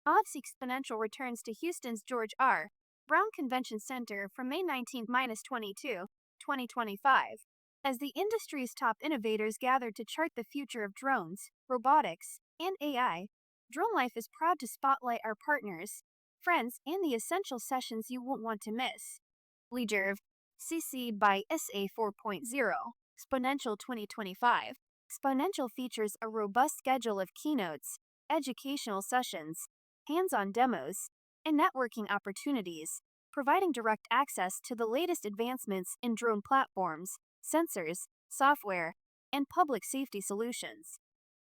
AUVSI Exponential returns to Houston's George R. Brown Convention Center from May 19-22, 2025. As the industry's top innovators gather to chart the future of drones, robotics, and AI, DroneLife is proud to spotlight our partners, friends, and the essential sessions you won't want to miss. Leijurv, CC by SA 4.0, Exponential 2025. Exponential features a robust schedule of keynotes, educational sessions, hands-on demos, and networking opportunities, providing direct access to the latest advancements in drone platforms, sensors, software, and public safety solutions.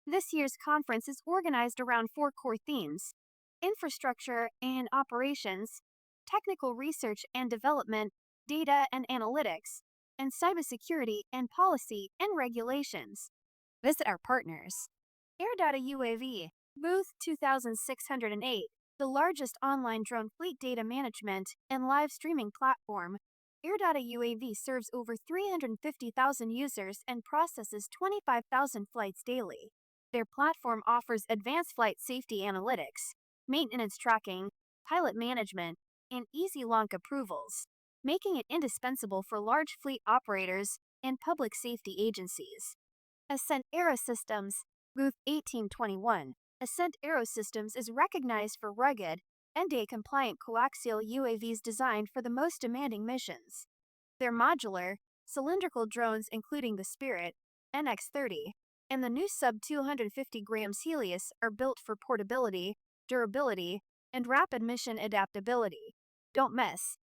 This year's conference is organized around 4 core themes: infrastructure and operations, technical research and development, data and analytics, and cybersecurity and policy and regulations. Visit our partners. Air UAV, Booth 2608, the largest online drone fleet data management and live streaming platform. Air UAV serves over 350,000 users and processes 25,000 flights daily. Their platform offers advanced flight safety analytics, maintenance tracking, pilot management, and easy launch approvals, making it indispensable for large fleet operators and public safety agencies. Ascent Aerosystems, Booth 1821. Ascent Aerosystems is recognized for rugged, NDAA-compliant coaxial UAVs designed for the most demanding missions. Their modular, cylindrical drones including the Spirit, NX-30, and the new sub-250 grams Helios are built for portability, durability, and rapid mission adaptability. Don't miss.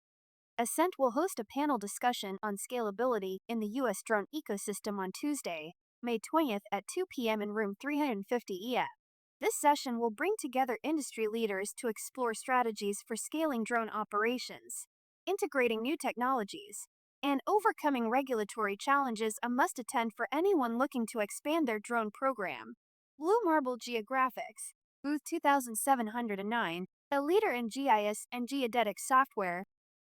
Ascent will host a panel discussion on scalability in the U.S. drone ecosystem on Tuesday, May 20th at 2 p.m. in room 350 EF. This session will bring together industry leaders to explore strategies for scaling drone operations, integrating new technologies, and overcoming regulatory challenges, a must-attend for anyone looking to expand their drone program. Blue Marble Geographics, Booth 2709, a leader in GIS and geodetic software.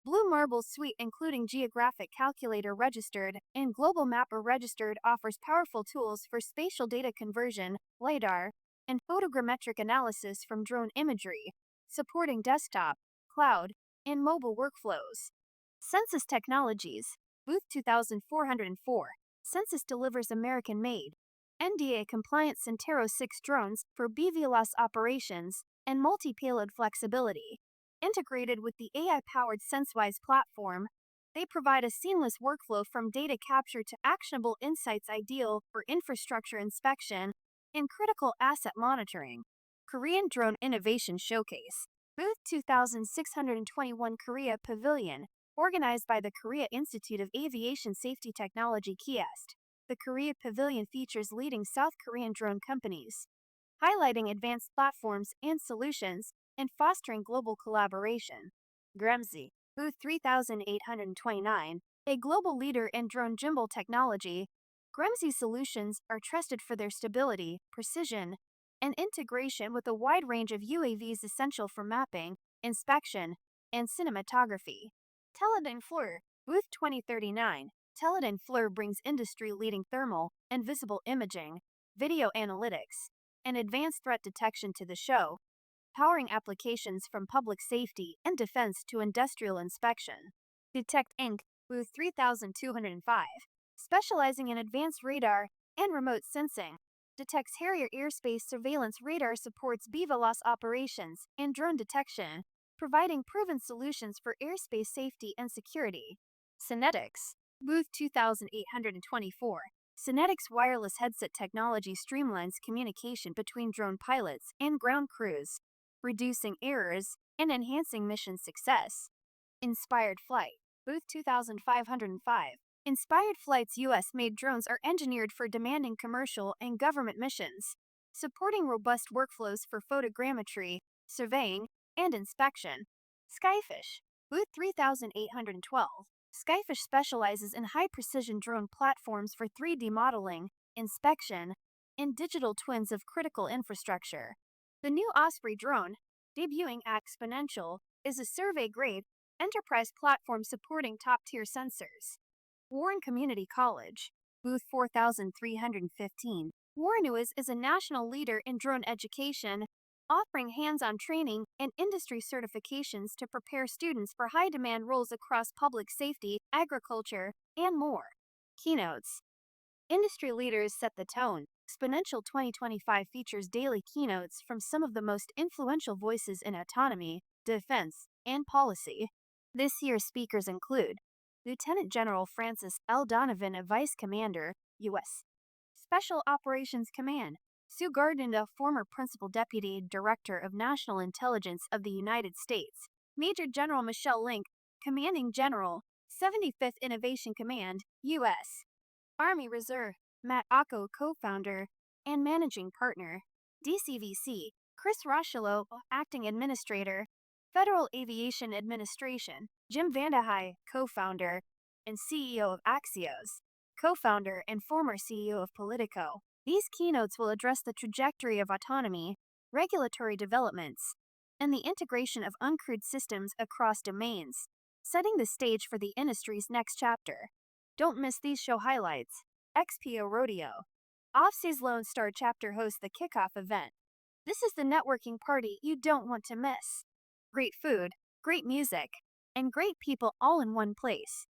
Blue Marble's suite, including Geographic Calculator registered and Global Mapper registered, offers powerful tools for spatial data conversion, LiDAR, and photogrammetric analysis from drone imagery, supporting desktop, cloud, and mobile workflows. Census Technologies, Booth 2404. Census delivers American-made, NDAA-compliant Centero 6 drones for BVLOS operations and multi-payload flexibility. Integrated with the AI-powered SenseWise platform, they provide a seamless workflow from data capture to actionable insights, ideal for infrastructure inspection and critical asset monitoring. Korean Drone Innovation Showcase, Booth 2621. Korea Pavilion, organized by the Korea Institute of Aviation Safety Technology KIEST. The Korea Pavilion features leading South Korean drone companies, highlighting advanced platforms and solutions and fostering global collaboration. GREMSI, Booth 3829, a global leader in drone gimbal technology. GREMSI solutions are trusted for their stability, precision, and integration with a wide range of UAVs essential for mapping, inspection, and cinematography. Teledyne FLIR, Booth 2039. Teledyne FLIR brings industry-leading thermal and visible imaging, video analytics, and advanced threat detection to the show, powering applications from public safety and defense to industrial inspection. Detect Inc., Booth 3205, specializing in advanced radar and remote sensing. Detects Harrier airspace surveillance radar, supports BVLOS operations and drone detection, providing proven solutions for airspace safety and security. Synetics, Booth 2824. Synetics wireless headset technology streamlines communication between drone pilots and ground crews, reducing errors and enhancing mission success. Inspired Flight, Booth 2505. Inspired Flight's U.S.-made drones are engineered for demanding commercial and government missions, supporting robust workflows for photogrammetry, surveying, and inspection. Skyfish, Booth 3812. Skyfish specializes in high-precision drone platforms for 3D modeling, inspection, and digital twins of critical infrastructure. The new Osprey drone, debuting at Exponential, is a survey-grade, enterprise platform supporting top-tier sensors. Warren Community College, Booth 4315. Warren is a national leader in drone education, offering hands-on training and industry certifications to prepare students for high-demand roles across public safety, agriculture, and more. Keynotes. Industry leaders set the tone. Exponential 2025 features daily keynotes from some of the most influential voices in autonomy, defense, and policy. This year's speakers include Lieutenant General Francis L. Donovan, a Vice Commander, U.S. Special Operations Command; Sue Gardner, former Principal Deputy Director of National Intelligence of the United States; Major General Michelle Link, Commanding General, 75th Innovation Command, U.S. Army Reserve; Matt Acco, co-founder and managing partner, DCVC; Chris Rocheleau, acting administrator, Federal Aviation Administration; Jim Vandehei, co-founder and CEO of Axios, co-founder and former CEO of Politico. These keynotes will address the trajectory of autonomy, regulatory developments, and the integration of uncrewed systems across domains, setting the stage for the industry's next chapter. Don't miss these show highlights. XPO Rodeo. AUVSI's Lone Star chapter hosts the kickoff event. This is the networking party you don't want to miss. Great food, great music, and great people all in one place.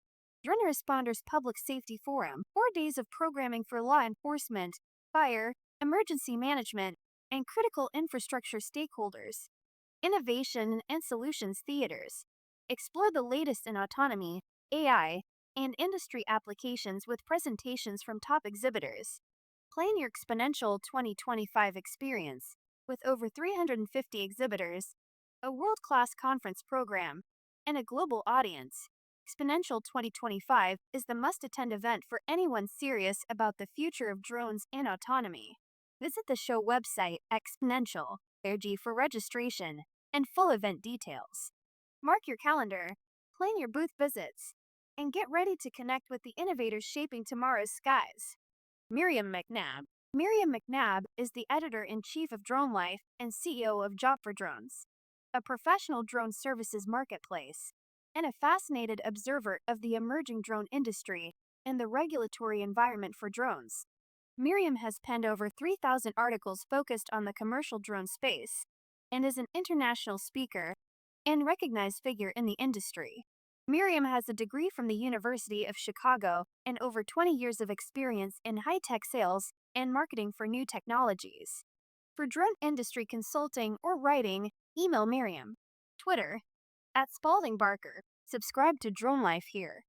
Drone Responders Public Safety Forum, 4 days of programming for law enforcement, fire, emergency management, and critical infrastructure stakeholders. Innovation and Solutions Theaters. Explore the latest in autonomy, AI, and industry applications with presentations from top exhibitors. Plan your Exponential 2025 experience with over 350 exhibitors, a world-class conference program, and a global audience. Exponential 2025 is the must-attend event for anyone serious about the future of drones and autonomy. Visit the show website Exponential, for registration and full event details. Mark your calendar, plan your booth visits, and get ready to connect with the innovators shaping tomorrow's skies. Miriam McNabb. Miriam McNabb is the editor-in-chief of DroneLife and CEO of Job for Drones, a professional drone services marketplace, and a fascinated observer of the emerging drone industry and the regulatory environment for drones. Miriam has penned over 3,000 articles focused on the commercial drone space and is an international speaker and recognized figure in the industry. Miriam has a degree from the University of Chicago and over 20 years of experience in high-tech sales and marketing for new technologies. For drone industry consulting or writing, email Miriam. Twitter, @SpaldingBarker. Subscribe to DroneLife here.